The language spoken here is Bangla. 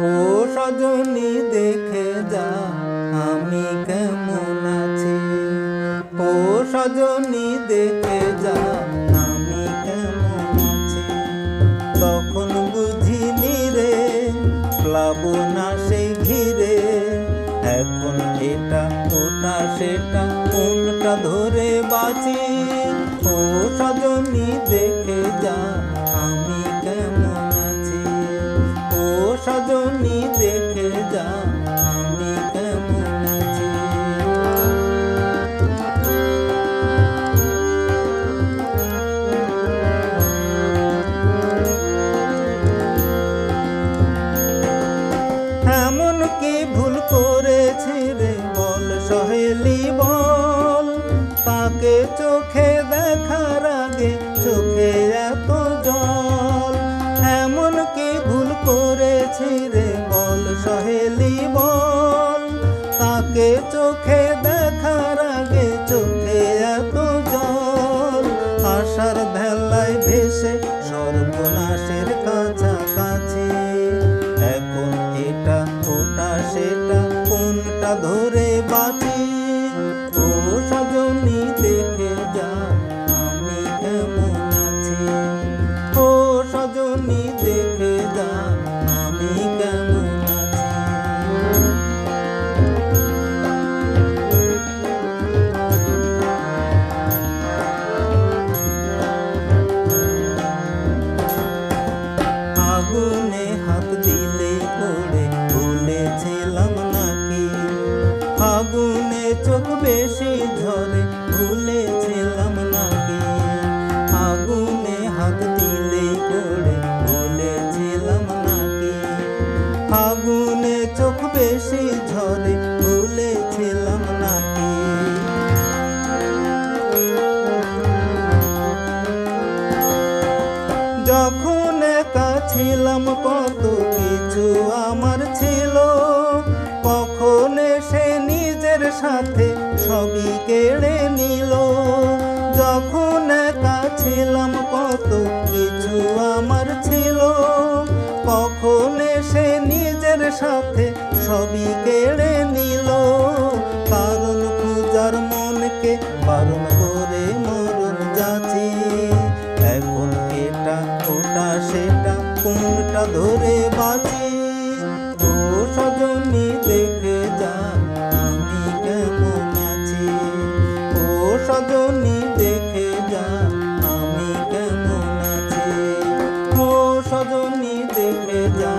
ও সজনী দেখে যা আমি কেমন আছি, ও সজনী দেখে যা আমি কেমন আছি। তখন বুঝিনি রে প্লাবনা সেই ঘিরে, এখন এটা ওটা সেটা কোনটা ধরে বাঁচি। ও সজনী দেখে যা আমি কেমন আছি, ও সজনী দেখে যা আমি কেমন আছি। এমন কি ভুল করেছি রে বল সহেলি বল, তাকে চোখে দেখার আগে চোখে এত জল। এমন কি ভুল করেছি রে বল সহেলি বল, তাকে চোখে দেখার আগে চোখে এত জল। আশার ভেলায় ভেসে সর্বনাশের কাছাকাছি, এখন এটা ওটা সেটা কোনটা ধরে বাঁচি। ও সজনী দেখে যা আমি কেমন আছি, ও সজনী দেখে যা আমি কেমন আছি। আগুনে হাত দিলে পড়ে ভুলেছিলাম নাকি, আগুনে চোখ বেশি ঝরে ভুলেছিলাম নাকি। আগুনে হাত দিলে পড়ে ভুলেছিলাম নাকি, আগুনে চোখ বেশি ঝরে ভুলেছিলাম নাকি। যখন একা ছিলাম কত কিছু আমার ছিল, কখন সে নিজের সাথে সবই কেড়ে নিল। যখন একা ছিলাম কত কিছু আমার ছিল, কখন সে নিজের সাথে সবই কেড়ে নিল। কারণ পূজার মনকে বারণ করে মরণ যাচ্ছি, এখন এটা ওটা সেটা কোনটা ধরে বাঁচি। ও সজনী দেখে যা আমি কেমন আছি, ও সজনী দেখে যা আমি কেমন আছি, ও সজনী দেখে যা